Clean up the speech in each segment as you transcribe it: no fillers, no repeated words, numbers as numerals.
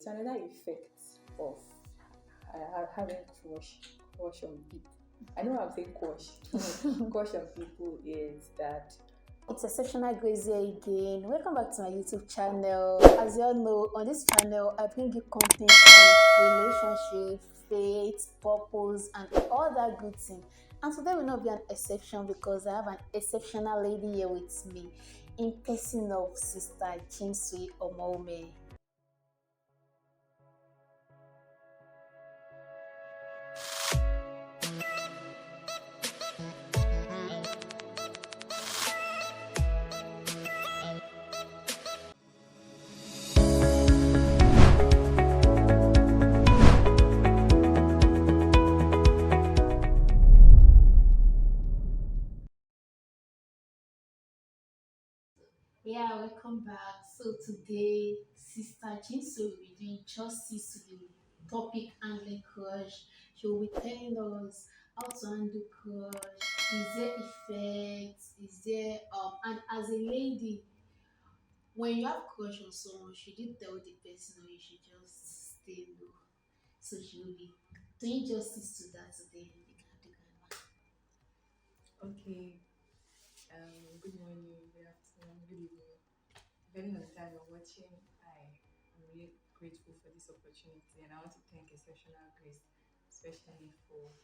It's another effect of having crush on people. I know I'm saying crush. Crush on people is that It's Exceptional Grace here again. Welcome back to my YouTube channel. As you all know, on this channel, I bring you content on relationship, faith, purpose, and all that good thing. And today will not be an exception because I have an exceptional lady here with me in person of Sister Chinsui Omome. Yeah, welcome back. So today, Sister Jinsu will be doing justice to the topic handling crush. She will be telling us how to handle crush. Is there effects? Is there and as a lady, when you have crush on someone, should you tell the person or you should just stay low? So she will be doing justice to that today. Okay, good morning, good afternoon, good evening. Depending on the time you're watching, I am really grateful for this opportunity and I want to thank Exceptional Grace, especially for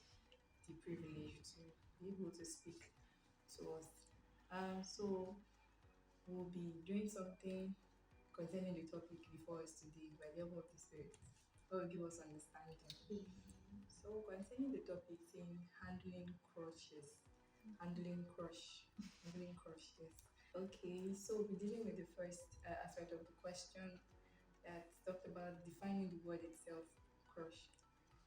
the privilege to be able to speak to us. So we'll be doing something concerning the topic before us today by the help of the Spirit. God will give us understanding. So concerning the topic saying handling crushes, handling crush, handling crush, yes. Okay, so we'll be dealing with the first aspect of the question that talked about defining the word itself, crush.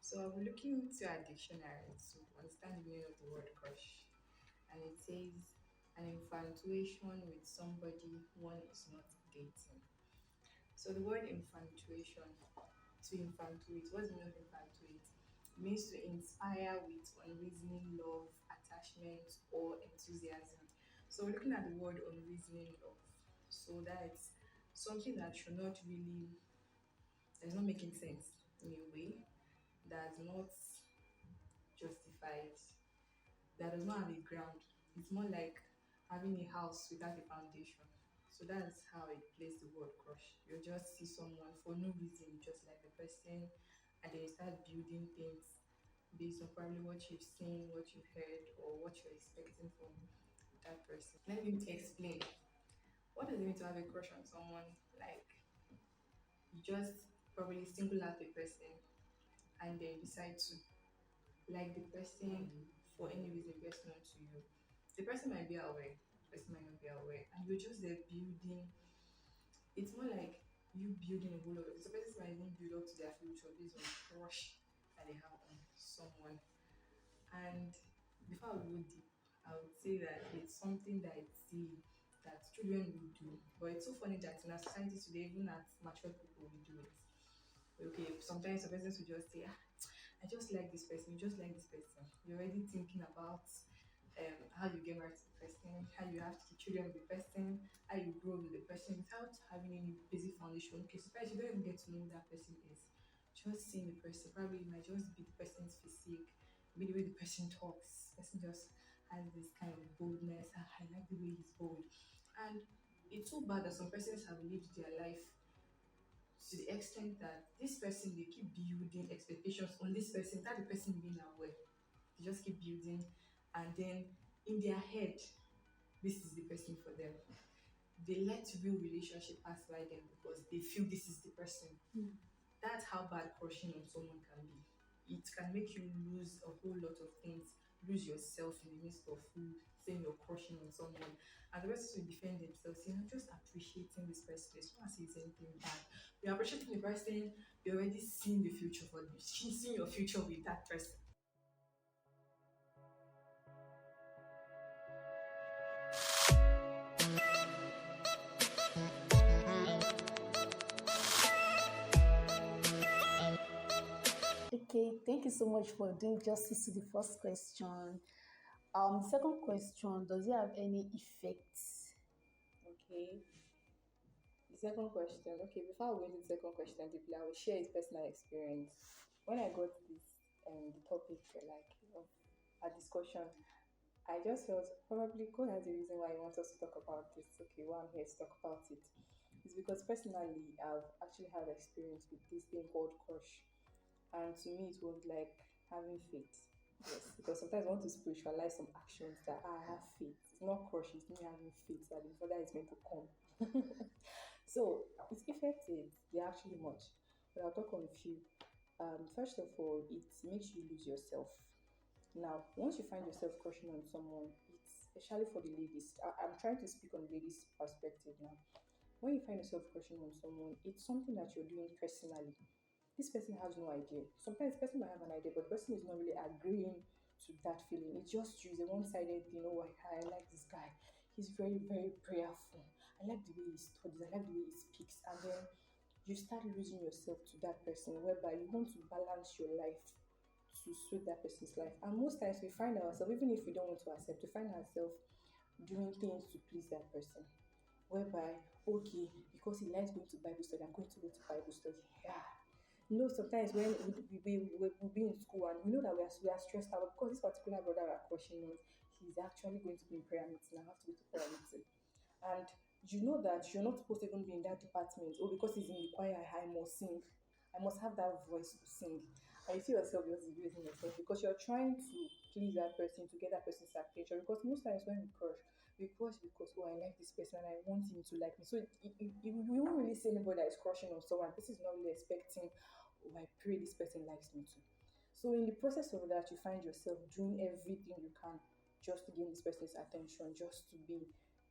So I'll be looking into a dictionary to understand the meaning of the word crush. And it says an infatuation with somebody one is not dating. So the word infatuation, to infatuate, what's the meaning of infatuate? It means to inspire with unreasoning love, attachment, or enthusiasm. So we're looking at the word unreasoning love. So that's something that should not really, that's not making sense in a way, that's not justified, that does not have a ground. It's more like having a house without a foundation. So that's how it plays the word crush. You just see someone for no reason, you just like the person, and then you start building things based on probably what you've seen, what you've heard, or what you're expecting from that person. Let me explain. What does it mean to have a crush on someone? Like you just probably single out a person and then decide to like the person for any reason best known to you. The person might be aware, the person might not be aware, and you're just there building. It's more like you building a whole lot of. So persons might even build up to their future based on crush that they have on someone. And before I go deep, I would say that it's something that it's silly that children will do. But it's so funny that in our society today, even as mature people, we do it. Okay, sometimes the persons will just say, ah, I just like this person, you just like this person. You're already thinking about how you get married to the person, how you have children with the person, how you grow with the person without having any basic foundation. Okay, sometimes you don't even get to know who that person is. Just seeing the person, probably it might just be the person's physique, maybe the way the person talks. The person just has this kind of boldness. Ah, I like the way he's bold. And it's so bad that some persons have lived their life to the extent that this person they keep building expectations on this person without the person being aware. They just keep building, and then in their head, this is the person for them. They let real relationship pass by them because they feel this is the person. That's how bad crushing on someone can be. It can make you lose a whole lot of things, lose yourself in the midst of saying you're crushing on someone. And the person will defend themselves, saying, I'm just appreciating this person. It's not as if it's anything bad. You're appreciating the person, you're already seeing the future for you, seeing your future with that person. Okay, thank you so much for doing justice to the first question. The second question, does it have any effects? Okay. The second question, okay, before I go into the second question deeply, I will share his personal experience. When I got this the topic like of a discussion, I just felt probably God has a reason why he wants us to talk about this. Okay, why I'm here to talk about it. It's because personally I've actually had experience with this thing called crush. And to me it was like having faith. Yes, because sometimes I want to spiritualize some actions that I have faith. It's not crush, it's me having faith that the father is meant to come. So it's affected. They're actually much. But I'll talk on a few. First of all, it makes you lose yourself. Now, once you find yourself crushing on someone, it's especially for the ladies. I'm trying to speak on the ladies' perspective now. When you find yourself crushing on someone, it's something that you're doing personally. This person has no idea. Sometimes the person might have an idea, but the person is not really agreeing to that feeling. It's just you, it's a one-sided thing. Oh, I like this guy. He's very, very prayerful. I like the way he studies. I like the way he speaks. And then you start losing yourself to that person, whereby you want to balance your life to suit that person's life. And most times we find ourselves, even if we don't want to accept, we find ourselves doing things to please that person. Whereby, okay, because he likes going to Bible study, I'm going to go to Bible study. Yeah. You know, sometimes when we'll be in school and we know that we are stressed out because this particular brother we are crushing on, he's actually going to be in prayer meeting. I have to go to prayer meeting. And you know that you're not supposed to even be in that department. Oh, because he's in the choir, I must sing. I must have that voice to sing. And you see yourself just abusing yourself because you're trying to please that person to get that person's attention. Because most times when we crush because, oh, I like this person and I want him to like me. So you won't really see anybody that is crushing on someone. This is not really expecting, oh, I pray this person likes me too. So in the process of that, you find yourself doing everything you can just to gain this person's attention, just to be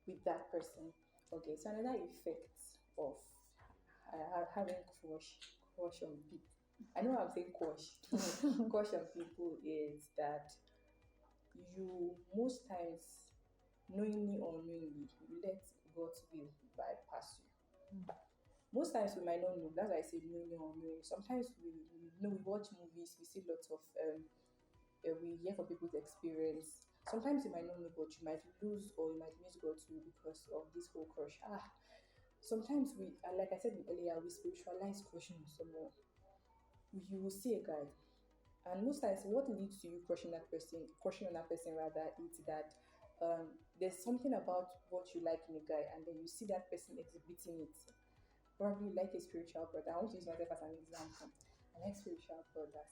with that person. Okay, so another effect of having crush on people. I know I'm saying crush. Crush on people is that you most times, knowingly or unknowingly, you let God's will bypass you. Most times we might not know. That's why I say knowingly or unknowingly. Sometimes we know we watch movies, we see lots of we hear from people's experience. Sometimes you might not know, but you might lose or you might miss God's will because of this whole crush. Sometimes like I said earlier, we spiritualize crushing on someone. You will see a guy, and most times, what leads to you crushing on that person rather, is that there's something about what you like in a guy, and then you see that person exhibiting it. Probably like a spiritual brother. I want to use myself as an example. I like spiritual brothers.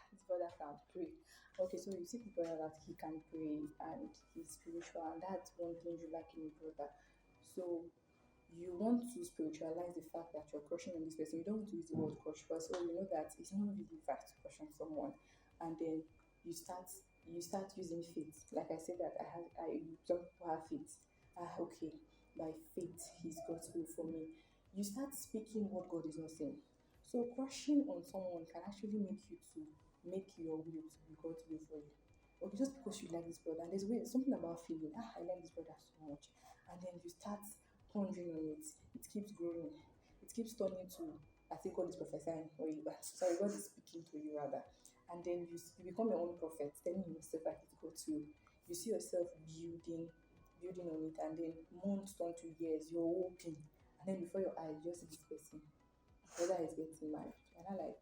This brother can pray. Okay, so you see the brother that he can pray and he's spiritual, and that's one thing you like in a brother. So you want to spiritualize the fact that you're crushing on this person. You don't want to use the word crush first, so you know that it's not really right to crush on someone, and then you start using faith. Like I said, that some people have faith. Okay, by faith, He's God's will for me. You start speaking what God is not saying. So crushing on someone can actually make you to make your will to be God's will for you. Okay, just because you like this brother, and there's something about feeling, I like this brother so much, and then you start pondering on it. It keeps growing. It keeps turning to, I think God is prophesying, or sorry, God is speaking to you rather. And then you become your own prophet, telling yourself like it's God's will. You see yourself building on it, and then months turn to years. You're hoping, and then before your eyes, you just see this person, whether is getting married. And I'm like,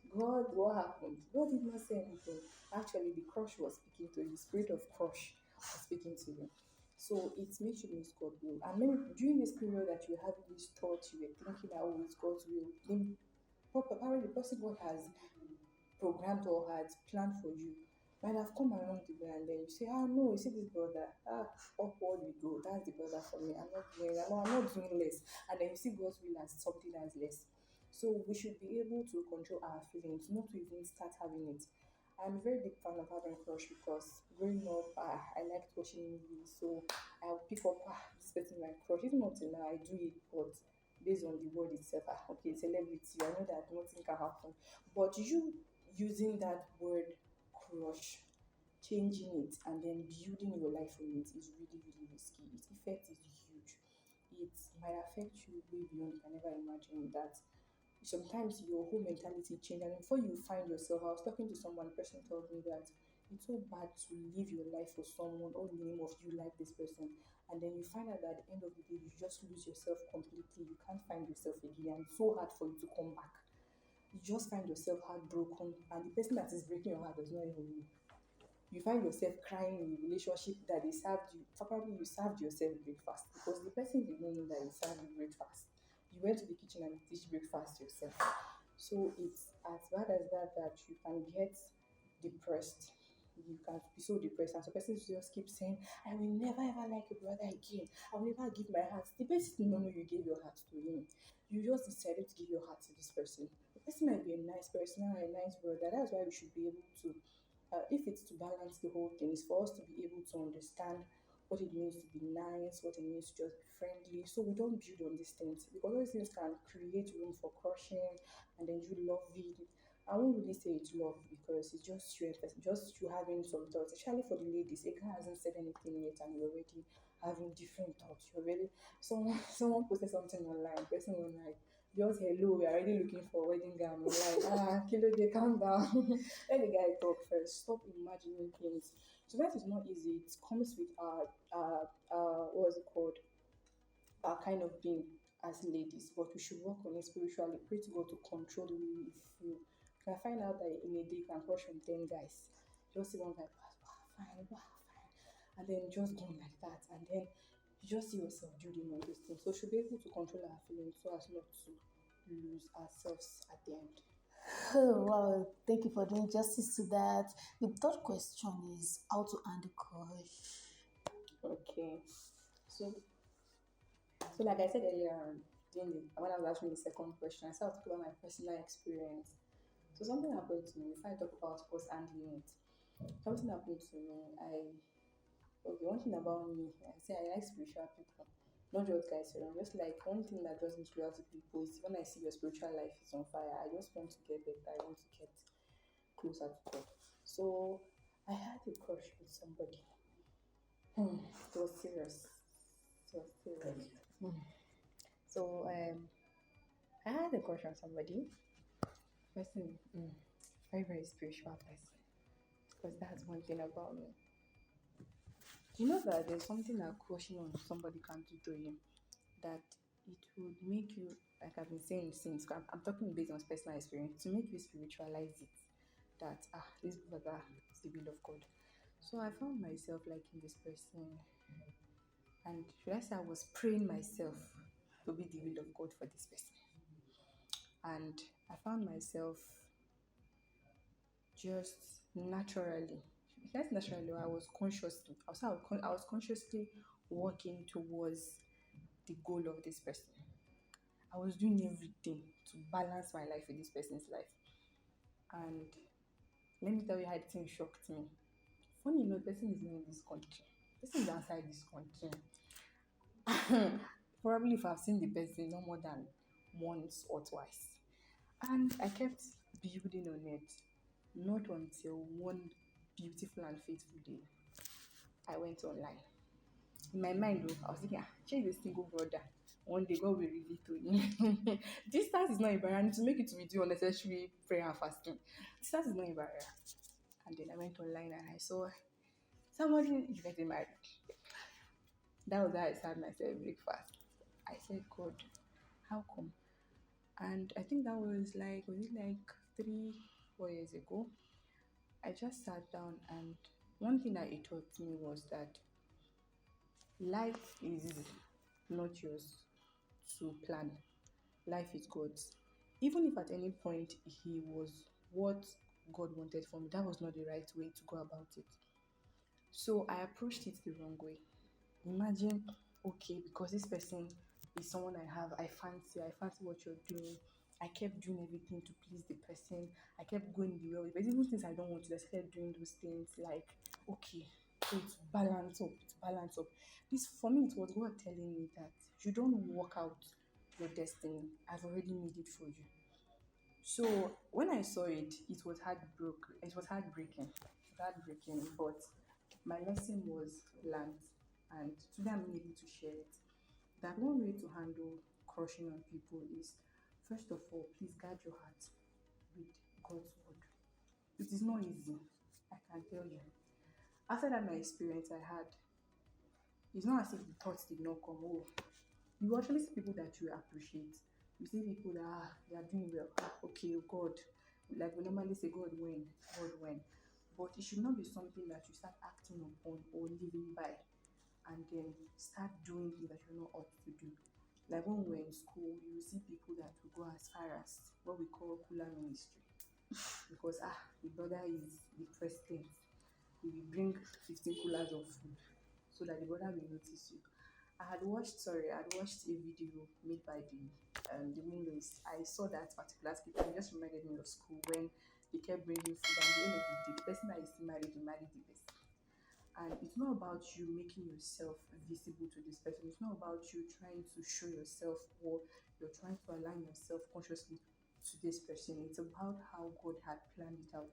God, what happened? God did not say anything. Actually, the crush was speaking to you. The spirit of crush was speaking to you. So it makes you miss God's will. And maybe during this period that you have this thought, you were thinking that, oh, it's God's will. Then apparently the person God has programmed or has planned for you might have come along the way, and then you say, no, you see this brother, upward we go. That's the brother for me. I'm not doing less. And then you see God's will as something as less. So we should be able to control our feelings, not to even start having it. I'm a very big fan of having crush because growing up, I liked watching movies, so I'll pick up this person my crush. Even up till now, I do it, but based on the word itself, okay, celebrity, I know that nothing can happen. But you using that word crush, changing it, and then building your life on it is really, really risky. Its effect is huge. It might affect you way beyond you can ever imagine that sometimes your whole mentality change, and before you find yourself, I was talking to someone, the person told me that it's so bad to live your life for someone all in the name of you like this person, and then you find out that at the end of the day you just lose yourself completely. You can't find yourself again, and it's so hard for you to come back. You just find yourself heartbroken, and the person that is breaking your heart does not even know. You find yourself crying in a relationship that they served you, probably you served yourself breakfast because the person did not know that you served you breakfast. You went to the kitchen and dish breakfast yourself. So it's as bad as that, that you can get depressed. You can be so depressed, and so person just keep saying, I will never ever like your brother again. I will never give my heart. The person did not know you gave your heart to him. You just decided to give your heart to this person. The person might be a nice person or a nice brother. That's why we should be able to, if it's to balance the whole thing, is for us to be able to understand what it means to be nice, what it means to just be friendly. So we don't build on these things because all these things can create room for crushing, and then you love it. I won't really say it's love because it's just you, just you having some thoughts, especially for the ladies. A guy hasn't said anything yet, and you're already having different thoughts. You're already someone posted something online. Person was like, just hello, we're already looking for a wedding gown. I'm like, kilo day, calm down. Let the guy talk first. Stop imagining things. So that is not easy. It comes with what was it called? Our kind of being as ladies, but we should work on it spiritually. Pray to God to control the way we feel. You can find out that in a day you can crush on 10 guys. Just see one guy pass, wow, fine, wow, fine. And then just go like that. And then you just see yourself building on those things. So we should be able to control our feelings so as not to lose ourselves at the end. Oh, wow, thank you for doing justice to that. The third question is how to handle crush. Okay. So like I said earlier, when I was asking the second question, I started talking about my personal experience. So something happened to me. If I talk about us handling it, something happened to me. Okay, one thing about me, I say I like spiritual people, not just guys around. Just like one thing that draws me closer to people is when I see your spiritual life is on fire. I just want to get better. I want to get closer to God. So I had a crush with somebody. It was serious. It was serious. Hmm. So I had a crush on somebody. Person, very very spiritual person. Because that's one thing about me. You know that there's something that crushing on somebody can do to you, that it would make you, like I've been saying since, I'm talking based on personal experience, to make you spiritualize it. That this brother is the will of God. So I found myself liking this person, and should I say I was praying myself to be the will of God for this person. And I found myself just naturally, not naturally, I was consciously, I was consciously working towards the goal of this person. I was doing everything to balance my life with this person's life. And let me tell you how the thing shocked me. Funny enough, the person is not in this country. The person is outside this country. Probably if I've seen the person no more than once or twice. And I kept building on it. Not until one beautiful and faithful day, I went online. In my mind, though, I was thinking, she's a single brother. One day, God will reveal to him. Distance is not a barrier. I need to make it to do unnecessary prayer and fasting. Distance is not a barrier. And then I went online and I saw somebody is getting married. That was how I started myself breakfast. I said, God, how come? And I think that was it like 3, 4 years ago? I just sat down, and one thing that it taught me was that life is not yours to plan. Life is God's. Even if at any point he was what God wanted for me, that was not the right way to go about it. So I approached it the wrong way. Imagine, okay, because this person is someone I fancy what you're doing. I kept doing everything to please the person. I kept going the way, but even things I don't want to, I started doing those things like, okay, so it's balance up, it's balance up. This for me, it was God telling me that you don't work out your destiny. I've already made it for you. So when I saw it, it was heartbroken. It was heartbreaking. It was heartbreaking, but my lesson was learned, and today I'm able to share it. That one way to handle crushing on people is, first of all, please guard your heart with God's word. It is not easy. I can tell you. After that, my experience I had, it's not as if the thoughts did not come. Oh, you actually see people that you appreciate. You see people that they are doing well. Okay, God, like we normally say, God when, God when. But it should not be something that you start acting upon or living by, and then start doing things that you're not ought to do. Like when we're in school, you see people that will go as far as what we call cooler ministry. Because the brother is the president, he will bring 15 coolers of food so that the brother will notice you. I had watched a video made by the Windows. I saw that particular skit and it just reminded me of school when they kept bringing food and at the end of the day, the person that is still married, you married the person. And it's not about you making yourself visible to this person. It's not about you trying to show yourself or you're trying to align yourself consciously to this person. It's about how God had planned it out.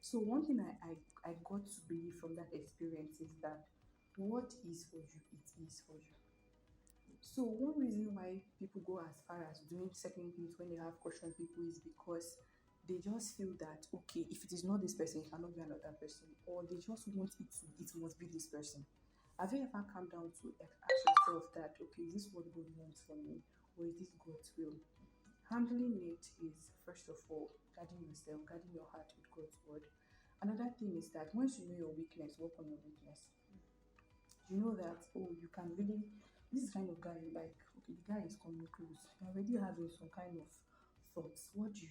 So one thing I got to believe from that experience is that what is for you, it is for you. So one reason why people go as far as doing certain things when they have crush on people is because they just feel that okay, if it is not this person, it cannot be another person, or they just want it must be this person. Have you ever come down to ask yourself that okay, is this what God wants from me, or is this God's will? Handling it is first of all guarding yourself, guarding your heart with God's word. Another thing is that once you know your weakness, work on your weakness. You know that oh you can really this kind of guy you like okay the guy is coming close you're already having some kind of thoughts. What do?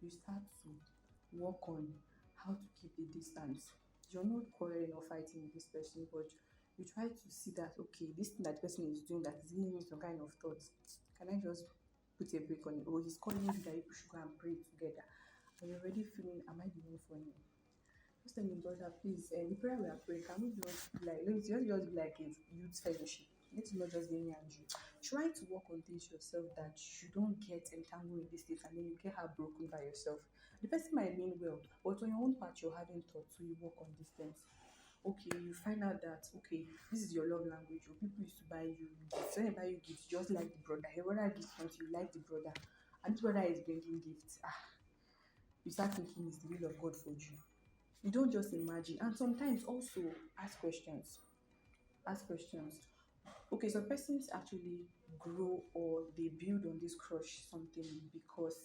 You start to work on how to keep the distance. You're not quarreling or fighting with this person, but you try to see that okay this thing that the person is doing that is giving me some kind of thoughts, can I just put a break on it? Or he's calling you that you should go and pray together and you're already feeling am I the one for him? Just tell me, brother, please, the prayer we are praying, can we just be like, let me just be like a youth fellowship. Let it not just be me and you. Try to work on things yourself that you don't get entangled in this state and then you get heartbroken by yourself. The person might mean well, but on your own part, you're having thoughts, so you work on these things. Okay, you find out that, okay, this is your love language, or people used to buy you gifts. When they buy you gifts, just like the brother. Your brother gives something, you like the brother. And this brother is bringing gifts. You start thinking it's the will of God for you. You don't just imagine. And sometimes also ask questions. Ask questions. Okay, so persons actually grow or they build on this crush something because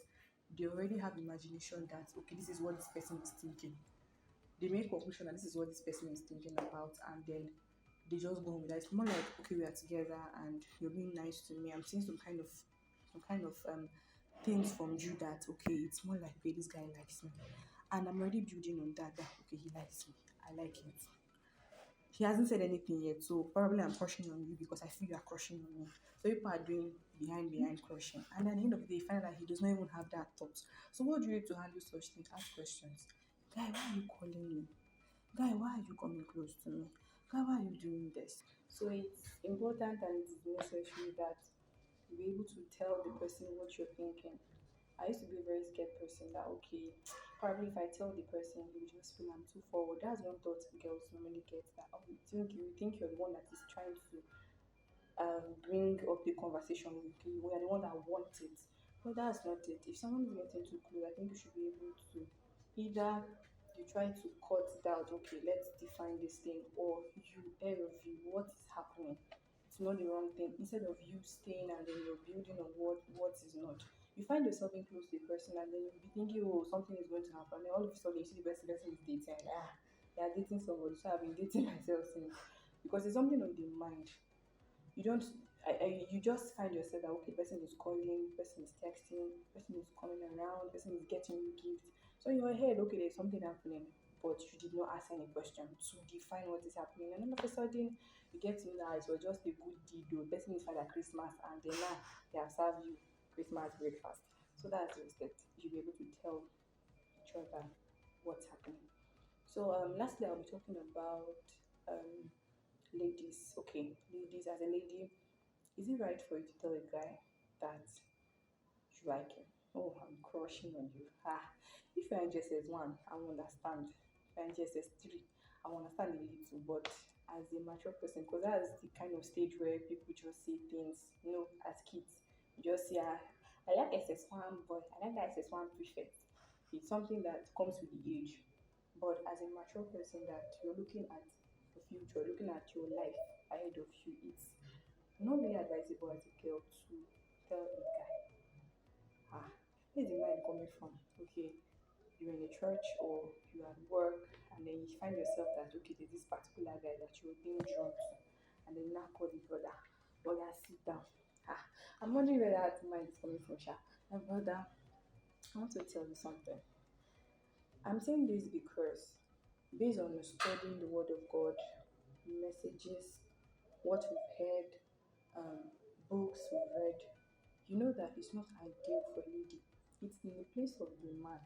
they already have imagination that okay, this is what this person is thinking. They make conclusion that this is what this person is thinking about, and then they just go on with that. It's more like okay, we are together and you're being nice to me. I'm seeing some kind of things from you that okay, it's more like okay, this guy likes me, and I'm already building on that okay, he likes me, I like him. He hasn't said anything yet, so probably I'm crushing on you because I feel you are crushing on me. So people are doing behind crushing, and at the end of the day, you find out that he does not even have that thought. So what do you do to handle such things? Ask questions. Guy, why are you calling me? Guy, why are you coming close to me? Guy, why are you doing this? So it's important and it's necessary that you be able to tell the person what you're thinking. I used to be a very scared person that okay, probably if I tell the person, he will just feel I'm too forward. That's one thought girls normally get that oh, you think you're the one that is trying to bring up the conversation with you. We are the one that want it. But that's not it. If someone is getting too close, I think you should be able to either you try to cut it out, okay, let's define this thing, or you air of you, what is happening? It's not the wrong thing. Instead of you staying and then you're building on what is not. You find yourself being close to a person and then you'll be thinking, oh, something is going to happen. And all of a sudden you see the person is dating. They are dating somebody. So I've been dating myself since. Because it's something on the mind. You don't you just find yourself that okay, person is calling, person is texting, person is coming around, person is getting you gifts. So in your head, okay, there's something happening, but you did not ask any question to define what is happening. And then all of a sudden you get to know that it was just a good deed though. Person is for Christmas and then now they have served you Christmas breakfast. So that's the step. You should be able to tell each other what's happening. So lastly I'll be talking about um ladies. Okay, ladies, as a lady, is it right for you to tell a guy that you like him? Oh, I'm crushing on you. If you're in JSS1, I will understand. If you're in JSS3, I will understand a little, but as a mature person, because that's the kind of stage where people just say things, as kids, you just say, I like SS1 boy, I like that SS1 prefect. It's something that comes with the age. But as a mature person that you're looking at the future, looking at your life ahead of you, it's not really advisable as a girl to tell a guy, ah, where's the mind coming from? Okay, you're in a church or you're at work, and then you find yourself that, okay, there's this particular guy that you're being drawn to, and then you now call the brother, brother, sit down. Ah, I'm wondering where that mind is coming from, Sha. My brother, I want to tell you something. I'm saying this because, based on studying the Word of God, messages, what we've heard, um, books we've read, you know that it's not ideal for a lady. It's in the place of the man.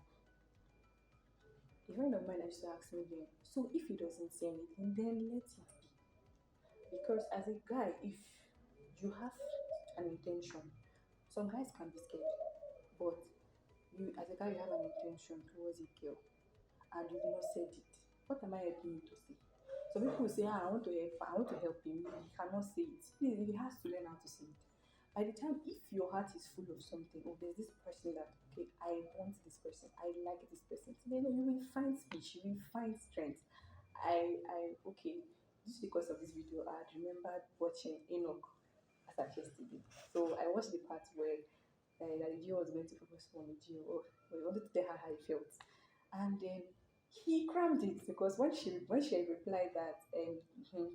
A friend of mine used to ask me then, so if he doesn't say anything, then let it be. Because as a guy, if you have an intention, some guys can be scared, but you, as a guy, you have an intention towards a girl and you've not said it. What am I helping you to say? Some people will say, ah, I want to help him. He cannot say it. Please, he has to learn how to say it. By the time, if your heart is full of something, or there's this person that, okay, I want this person, I like this person, then you will find speech, you will find strength. Okay, just because of this video, I had remembered watching Enoch as at yesterday. So I watched the part where that the Gio was going to propose to the Gio, or he wanted to tell her how he felt, and then he crammed it because when she replied that,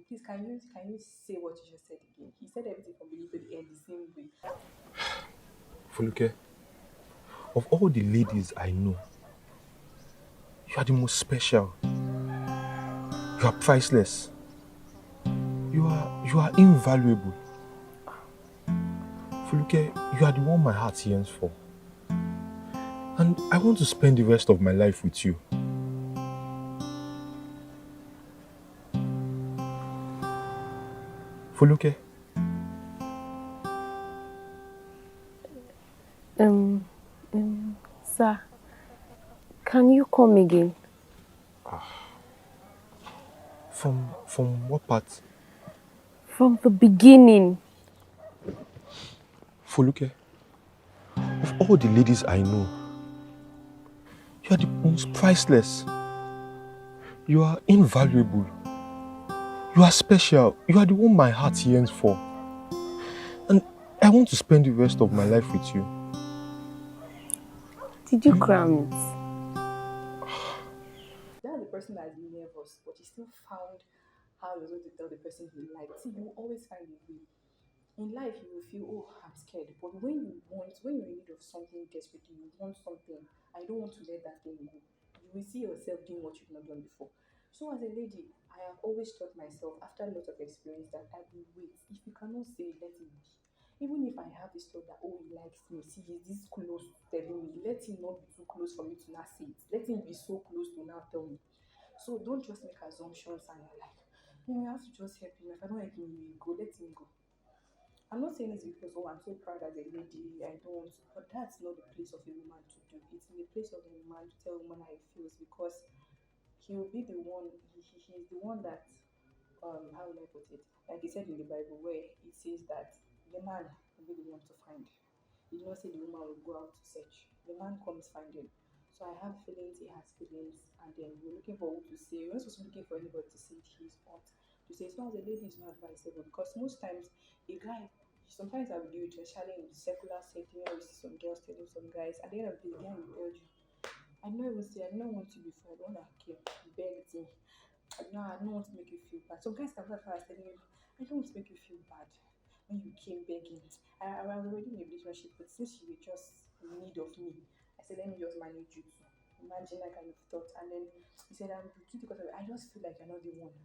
please can you say what you just said again? He said everything from beginning to the end the same way. Fuluke, of all the ladies I know, you are the most special. You are priceless. You are invaluable. Fuluke, you are the one my heart yearns for. And I want to spend the rest of my life with you. Fuluke, Um, sir, can you come again? from what part? From the beginning. Fuluke, of all the ladies I know, you are the most priceless. You are invaluable. You are special. You are the one my heart yearns for. And I want to spend the rest of my life with you. Did you cram it? That's the person that is nervous, but he still found how he was going to tell the person he liked. See, you will always find a way. In life, you will feel, oh, I'm scared. But when you're in need of something desperately, you want something, I don't want to let that thing go. You will see yourself doing what you've not done before. So, as a lady, I have always taught myself, after a lot of experience, that I will wait. If you cannot say it, let it be. Even if I have this thought that, oh, he likes me, see, he's this close to telling me, let him not be too close for me to not see it. Let him be so close to now tell me. So, don't just make assumptions and you're like, you have to just help him. If I don't help him, he will go, let him go. I'm not saying this because, oh, I'm so proud as a lady, I don't want to, but that's not the place of a woman to do. It's in the place of a man to tell a woman how he feels because he will be the one, he's the one that, how will I put it? Like he said in the Bible, where it says that the man will be the one to find. He did not say the woman will go out to search. The man comes finding. So I have feelings, he has feelings, and then we're looking for who to say. We're not supposed to be looking for anybody to say it, he's hot. To say, so as a lady, is not advisable because most times a guy, sometimes I will do it, especially in the secular setting, where you see some girls telling some guys, at the end of the day, the guy will tell you, I don't even say, I don't want you before, I don't want to care, you begged me. No, I don't want to make you feel bad. Some guys can feel like I was telling you, I don't want to make you feel bad when you came begging. I was already in a relationship, but since you were just in need of me, I said, let me just manage you too. Imagine that kind of thought. And then he said, I will do it because I just feel like you're not the one.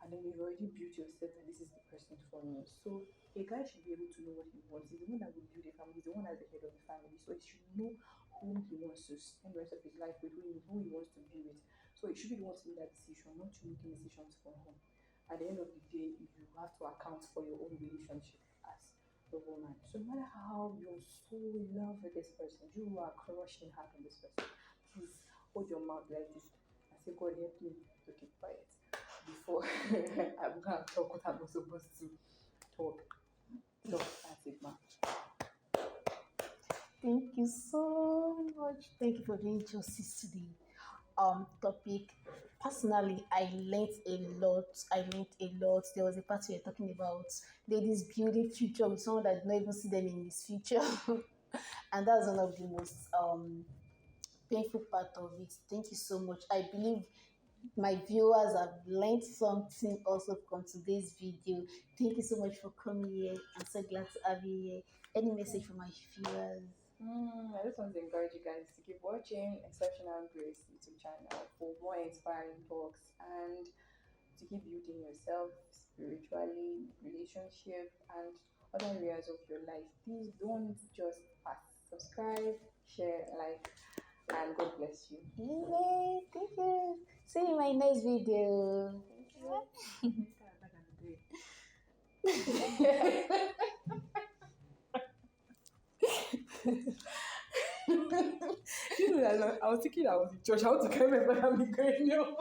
And then you've already built yourself that this is the person for me. So a guy should be able to know what he wants. He's the one that will build a family, he's the one that's the head of the family. So he should know whom he wants to spend the rest of his life with, who he wants to be with. So he should be the one to make that decision, not you making decisions for him. At the end of the day, you have to account for your own relationship as the woman. So no matter how you're so in love with this person, you are crushing heart on this person, please hold your mouth like this and say, God help me to keep quiet before I'm gonna talk what I'm not supposed to talk. So that's it, ma. Thank you so much. Thank you for doing justice today. topic. Personally, I learnt a lot. I learnt a lot. There was a part where you're talking about ladies building future with someone that did not even see them in his future, and that's one of the most painful part of it. Thank you so much. I believe my viewers have learned something also from today's video. Thank you so much for coming here. I'm so glad to have you here. Any message for my viewers? I just want to encourage you guys to keep watching Exceptional Grace YouTube channel for more inspiring talks and to keep building yourself spiritually, relationship, and other areas of your life. Please don't just pass. Subscribe, share, like, and God bless you. Yay, thank you. See you in my next video. I was thinking I was in church. I want to carry my brother Miguel.